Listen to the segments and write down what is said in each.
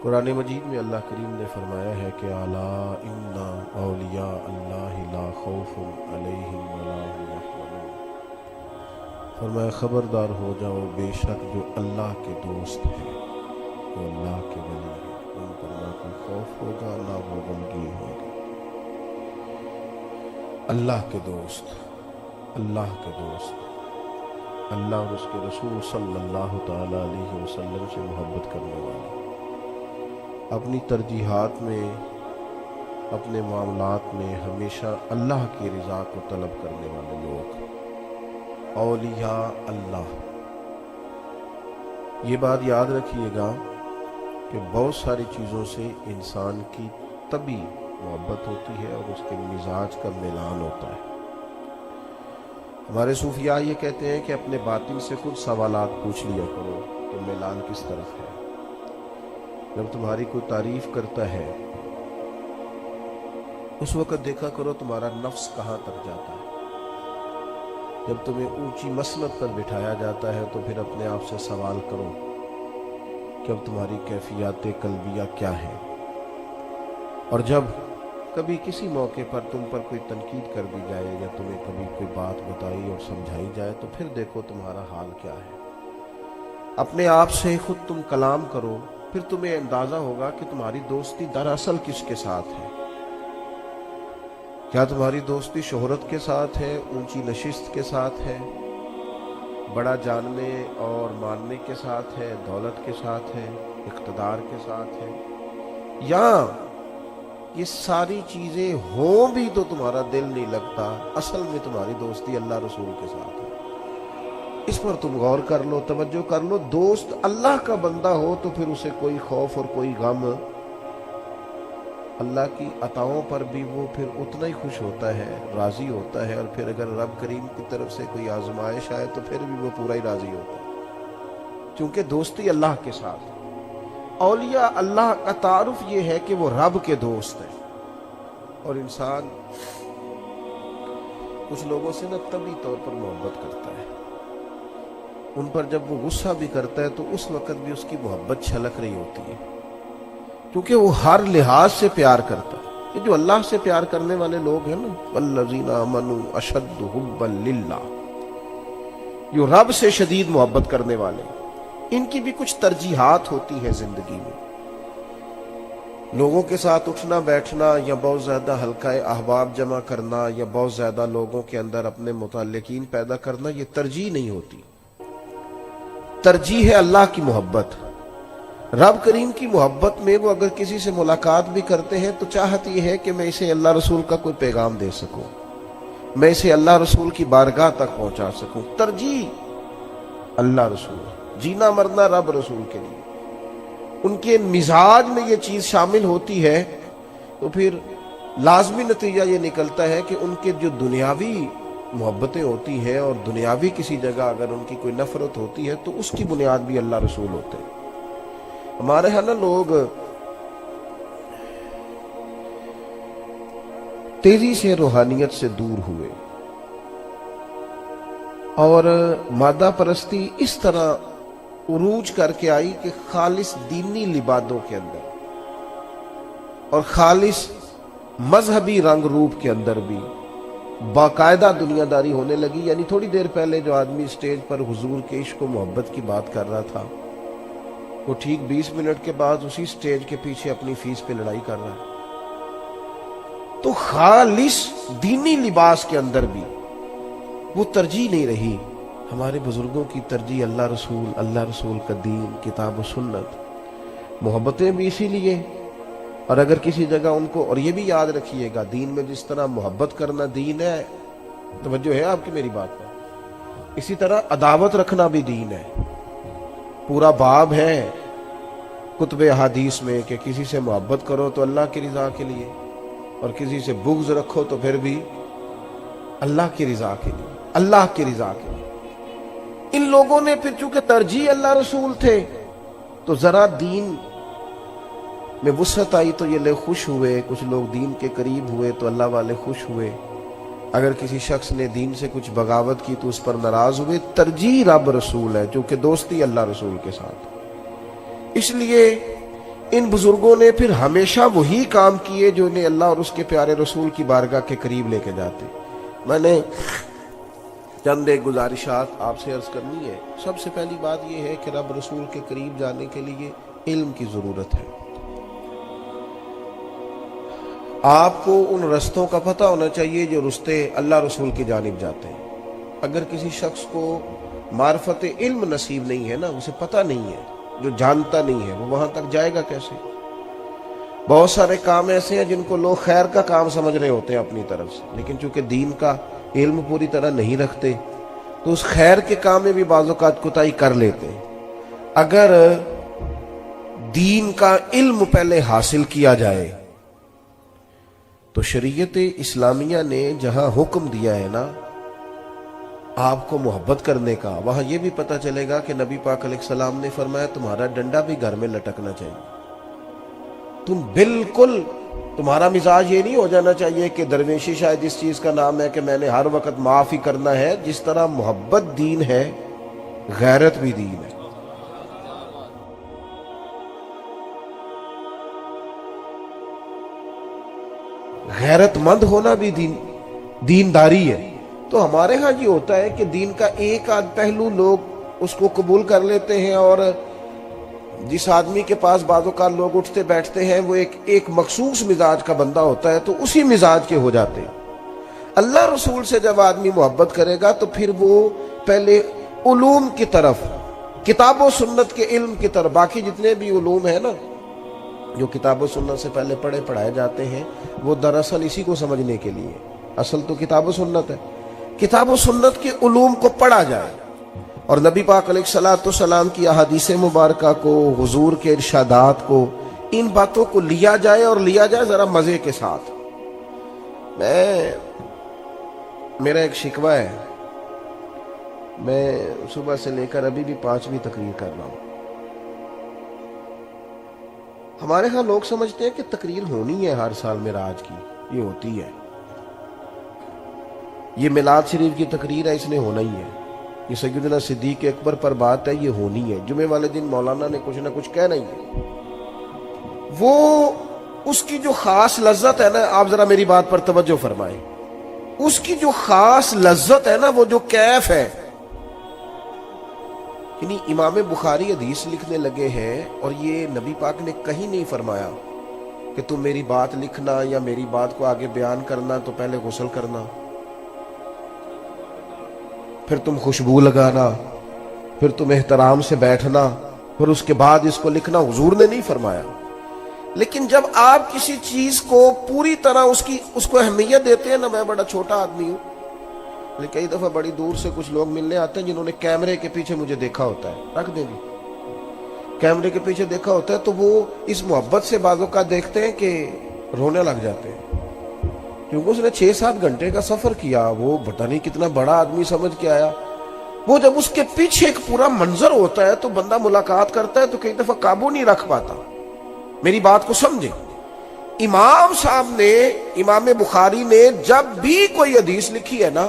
قرآن مجید میں اللہ کریم نے فرمایا ہے کہ الا ان اولیاء اللہ لا خوف علیہم ولا هم یحزنون۔ فرمایا خبردار ہو جاؤ، بے شک جو اللہ کے دوست ہیں، جو اللہ کے ولی ہیں، ان پر نہ کوئی خوف ہوگا نہ وہ غمگین ہوں گے۔ اللہ کے دوست، اللہ کے دوست، اللہ اور اس کے رسول صلی اللہ تعالی علیہ وسلم سے محبت کرنے والے، اپنی ترجیحات میں، اپنے معاملات میں ہمیشہ اللہ کی رضا کو طلب کرنے والے لوگ، اولیاء اللہ۔ یہ بات یاد رکھیے گا کہ بہت ساری چیزوں سے انسان کی طبعی محبت ہوتی ہے اور اس کے مزاج کا میلان ہوتا ہے۔ ہمارے صوفیاء یہ کہتے ہیں کہ اپنے باطن سے خود سوالات پوچھ لیا کرو کہ میلان کس طرف ہے۔ جب تمہاری کوئی تعریف کرتا ہے اس وقت دیکھا کرو تمہارا نفس کہاں تک جاتا ہے۔ جب تمہیں اونچی مسند پر بٹھایا جاتا ہے تو پھر اپنے آپ سے سوال کرو کہ اب تمہاری کیفیات قلبیہ کیا ہے۔ اور جب کبھی کسی موقع پر تم پر کوئی تنقید کر دی جائے یا تمہیں کبھی کوئی بات بتائی اور سمجھائی جائے تو پھر دیکھو تمہارا حال کیا ہے۔ اپنے آپ سے خود تم کلام کرو، پھر تمہیں اندازہ ہوگا کہ تمہاری دوستی دراصل کس کے ساتھ ہے۔ کیا تمہاری دوستی شہرت کے ساتھ ہے، اونچی نشست کے ساتھ ہے، بڑا جاننے اور ماننے کے ساتھ ہے، دولت کے ساتھ ہے، اقتدار کے ساتھ ہے، یا یہ ساری چیزیں ہوں بھی تو تمہارا دل نہیں لگتا، اصل میں تمہاری دوستی اللہ رسول کے ساتھ ہے۔ اس پر تم غور کر لو، توجہ کر لو۔ دوست اللہ کا بندہ ہو تو پھر اسے کوئی خوف اور کوئی غم، اللہ کی عطاؤں پر بھی وہ پھر اتنا ہی خوش ہوتا ہے، راضی ہوتا ہے، اور پھر اگر رب کریم کی طرف سے کوئی آزمائش آئے تو پھر بھی وہ پورا ہی راضی ہوتا ہے، کیونکہ دوستی اللہ کے ساتھ ہے۔ اولیاء اللہ کا تعارف یہ ہے کہ وہ رب کے دوست ہیں۔ اور انسان کچھ لوگوں سے طبعی طور پر محبت کرتا ہے، ان پر جب وہ غصہ بھی کرتا ہے تو اس وقت بھی اس کی محبت چھلک رہی ہوتی ہے، کیونکہ وہ ہر لحاظ سے پیار کرتا ہے۔ یہ جو اللہ سے پیار کرنے والے لوگ ہیں نا، والذین آمنوا اشد حبا للہ، جو رب سے شدید محبت کرنے والے، ان کی بھی کچھ ترجیحات ہوتی ہیں زندگی میں۔ لوگوں کے ساتھ اٹھنا بیٹھنا، یا بہت زیادہ حلقہ احباب جمع کرنا، یا بہت زیادہ لوگوں کے اندر اپنے متعلقین پیدا کرنا، یہ ترجیح نہیں ہوتی۔ ترجیح ہے اللہ کی محبت۔ رب کریم کی محبت میں وہ اگر کسی سے ملاقات بھی کرتے ہیں تو چاہت یہ ہے کہ میں اسے اللہ رسول کا کوئی پیغام دے سکوں، میں اسے اللہ رسول کی بارگاہ تک پہنچا سکوں۔ ترجیح اللہ رسول، جینا مرنا رب رسول کے لیے۔ ان کے مزاج میں یہ چیز شامل ہوتی ہے تو پھر لازمی نتیجہ یہ نکلتا ہے کہ ان کے جو دنیاوی محبتیں ہوتی ہیں اور دنیاوی کسی جگہ اگر ان کی کوئی نفرت ہوتی ہے تو اس کی بنیاد بھی اللہ رسول ہوتے ہیں۔ ہمارے ہاں نا لوگ تیزی سے روحانیت سے دور ہوئے اور مادہ پرستی اس طرح عروج کر کے آئی کہ خالص دینی لبادوں کے اندر اور خالص مذہبی رنگ روپ کے اندر بھی باقاعدہ دنیا داری ہونے لگی۔ یعنی تھوڑی دیر پہلے جو آدمی سٹیج پر حضور کے عشق و محبت کی بات کر رہا تھا، وہ ٹھیک 20 منٹ کے بعد اسی سٹیج کے پیچھے اپنی فیس پہ لڑائی کر رہا ہے۔ تو خالص دینی لباس کے اندر بھی وہ ترجیح نہیں رہی۔ ہمارے بزرگوں کی ترجیح اللہ رسول کا دین، کتاب و سنت، محبتیں بھی اسی لیے۔ اور اگر کسی جگہ ان کو، اور یہ بھی یاد رکھیے گا، دین میں جس طرح محبت کرنا دین ہے، توجہ ہے آپ کی میری بات پر، اسی طرح عداوت رکھنا بھی دین ہے۔ پورا باب ہے کتب احادیث میں کہ کسی سے محبت کرو تو اللہ کی رضا کے لیے، اور کسی سے بغض رکھو تو پھر بھی اللہ کی رضا کے لیے، اللہ کی رضا کے لیے۔ ان لوگوں نے پھر چونکہ ترجیح اللہ رسول تھے تو ذرا دین میں وسعت آئی تو یہ لوگ خوش ہوئے، کچھ لوگ دین کے قریب ہوئے تو اللہ والے خوش ہوئے۔ اگر کسی شخص نے دین سے کچھ بغاوت کی تو اس پر ناراض ہوئے۔ ترجیح رب رسول ہے، چونکہ دوستی اللہ رسول کے ساتھ۔ اس لیے ان بزرگوں نے پھر ہمیشہ وہی کام کیے جو انہیں اللہ اور اس کے پیارے رسول کی بارگاہ کے قریب لے کے جاتے. میں نے چند ایک گزارشات آپ سے عرض کرنی ہے. سب سے پہلی بات یہ ہے کہ رب رسول کے قریب جانے کے لیے علم کی ضرورت ہے. آپ کو ان رستوں کا پتہ ہونا چاہیے جو رستے اللہ رسول کی جانب جاتے ہیں. اگر کسی شخص کو معرفت علم نصیب نہیں ہے نا، اسے پتہ نہیں ہے، جو جانتا نہیں ہے، وہ وہاں تک جائے گا کیسے؟ بہت سارے کام ایسے ہیں جن کو لوگ خیر کا کام سمجھ رہے ہوتے ہیں اپنی طرف سے، لیکن چونکہ دین کا علم پوری طرح نہیں رکھتے تو اس خیر کے کام میں بھی بعض اوقات کوتاہی کر لیتے ہیں. اگر دین کا علم پہلے حاصل کیا جائے تو شریعت اسلامیہ نے جہاں حکم دیا ہے نا آپ کو محبت کرنے کا، وہاں یہ بھی پتہ چلے گا کہ نبی پاک علیہ السلام نے فرمایا تمہارا ڈنڈا بھی گھر میں لٹکنا چاہیے. تم بالکل، تمہارا مزاج یہ نہیں ہو جانا چاہیے کہ درویشی شاید اس چیز کا نام ہے کہ میں نے ہر وقت معاف ہی کرنا ہے. جس طرح محبت دین ہے، غیرت بھی دین ہے. غیرت مند ہونا بھی دینداری ہے. تو ہمارے ہاں یہ ہوتا ہے کہ دین کا ایک آدھ پہلو لوگ اس کو قبول کر لیتے ہیں، اور جس آدمی کے پاس بعض اوقات لوگ اٹھتے بیٹھتے ہیں وہ ایک مخصوص مزاج کا بندہ ہوتا ہے تو اسی مزاج کے ہو جاتے ہیں. اللہ رسول سے جب آدمی محبت کرے گا تو پھر وہ پہلے علوم کی طرف، کتاب و سنت کے علم کی طرف، باقی جتنے بھی علوم ہیں نا جو کتاب و سنت سے پہلے پڑھائے جاتے ہیں وہ دراصل اسی کو سمجھنے کے لیے، اصل تو کتاب و سنت ہے. کتاب و سنت کے علوم کو پڑھا جائے اور نبی پاک علیہ السلام کی احادیث مبارکہ کو، حضور کے ارشادات کو، ان باتوں کو لیا جائے، اور لیا جائے ذرا مزے کے ساتھ. میرا ایک شکوہ ہے، میں صبح سے لے کر ابھی بھی 5ویں تقریر کر رہا ہوں. ہمارے ہاں لوگ سمجھتے ہیں کہ تقریر ہونی ہے ہر سال معراج کی، یہ ہوتی ہے. یہ میلاد شریف کی تقریر ہے، اس نے ہونا ہی ہے. یہ سیدنا صدیق اکبر پر بات ہے، یہ ہونی ہے. جمعے والے دن مولانا نے کچھ نہ کچھ کہنا ہی ہے. وہ اس کی جو خاص لذت ہے نا، آپ ذرا میری بات پر توجہ فرمائیں، اس کی جو خاص لذت ہے نا، وہ جو کیف ہے، یعنی امام بخاری حدیث لکھنے لگے ہیں اور یہ نبی پاک نے کہیں نہیں فرمایا کہ تم میری بات لکھنا یا میری بات کو آگے بیان کرنا تو پہلے غسل کرنا، پھر تم خوشبو لگانا، پھر تم احترام سے بیٹھنا، پھر اس کے بعد اس کو لکھنا. حضور نے نہیں فرمایا. لیکن جب آپ کسی چیز کو پوری طرح اس کو اہمیت دیتے ہیں نا، میں بڑا چھوٹا آدمی ہوں لیکن کئی دفعہ بڑی دور سے کچھ لوگ ملنے آتے ہیں جنہوں نے کیمرے کے پیچھے مجھے دیکھا ہوتا ہے، رکھ دیں گے، کیمرے کے پیچھے دیکھا ہوتا ہے تو وہ اس محبت سے بعضوں کا دیکھتے ہیں کہ رونے لگ جاتے ہیں، کیونکہ اس نے 6-7 گھنٹے کا سفر کیا، وہ پتہ نہیں کتنا بڑا آدمی سمجھ کے آیا. وہ جب اس کے پیچھے ایک پورا منظر ہوتا ہے تو بندہ ملاقات کرتا ہے تو کئی دفعہ قابو نہیں رکھ پاتا. میری بات کو سمجھیں. امام صاحب نے، امام بخاری نے جب بھی کوئی حدیث لکھی ہے نا،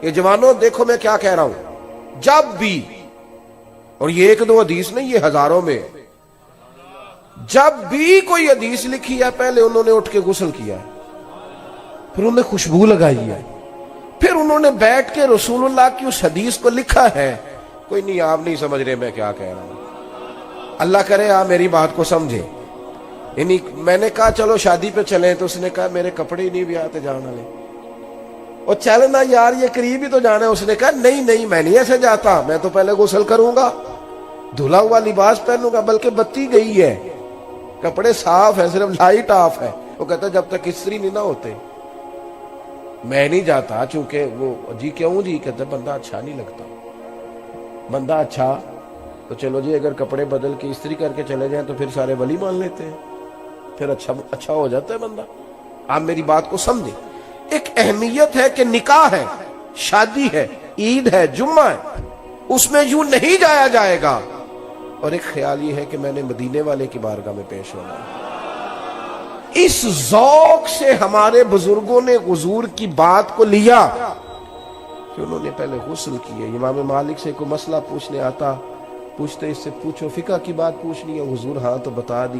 یہ جوانوں دیکھو میں کیا کہہ رہا ہوں، جب بھی، اور یہ 1-2 حدیث نہیں، یہ ہزاروں میں، جب بھی کوئی حدیث لکھی ہے پہلے انہوں نے اٹھ کے غسل کیا ہے، پھر انہوں نے خوشبو لگائی ہے، پھر انہوں نے بیٹھ کے رسول اللہ کی اس حدیث کو لکھا ہے. کوئی نہیں، آپ نہیں سمجھ رہے میں کیا کہہ رہا ہوں، اللہ کرے آپ میری بات کو سمجھے. یعنی میں نے کہا چلو شادی پہ چلیں تو اس نے کہا میرے کپڑے ہی نہیں بھی آتے جانا لے، اور چل نا یار یہ قریب ہی تو جانا ہے. اس نے کہا نہیں میں نہیں ایسے جاتا، میں تو پہلے غسل کروں گا، دھلا ہوا لباس پہنوں گا، بلکہ بتی گئی ہے، کپڑے صاف ہیں، صرف لائٹ آف ہے. وہ کہتا جب تک استری نہیں نہ ہوتے میں نہیں جاتا. چونکہ وہ جی کیوں جی، کہتا بندہ اچھا نہیں لگتا. بندہ اچھا تو چلو جی، اگر کپڑے بدل کے استری کر کے چلے جائیں تو پھر سارے ولی مان لیتے ہیں، پھر اچھا ہو جاتا ہے بندہ. آپ میری بات کو سمجھیں. ایک اہمیت ہے کہ نکاح ہے، شادی ہے، عید ہے، جمعہ ہے، اس میں یوں نہیں جایا جائے گا. اور ایک خیال یہ ہے کہ میں نے مدینے والے کی بارگاہ میں پیش ہونا ہے. اس ذوق سے ہمارے بزرگوں نے حضور کی بات کو لیا کہ انہوں نے پہلے غسل کیے. امام مالک سے کوئی مسئلہ پوچھنے آتا، پوچھتے اس سے پوچھو فقہ کی بات پوچھنی ہے، حضور ہاں تو بتا دی.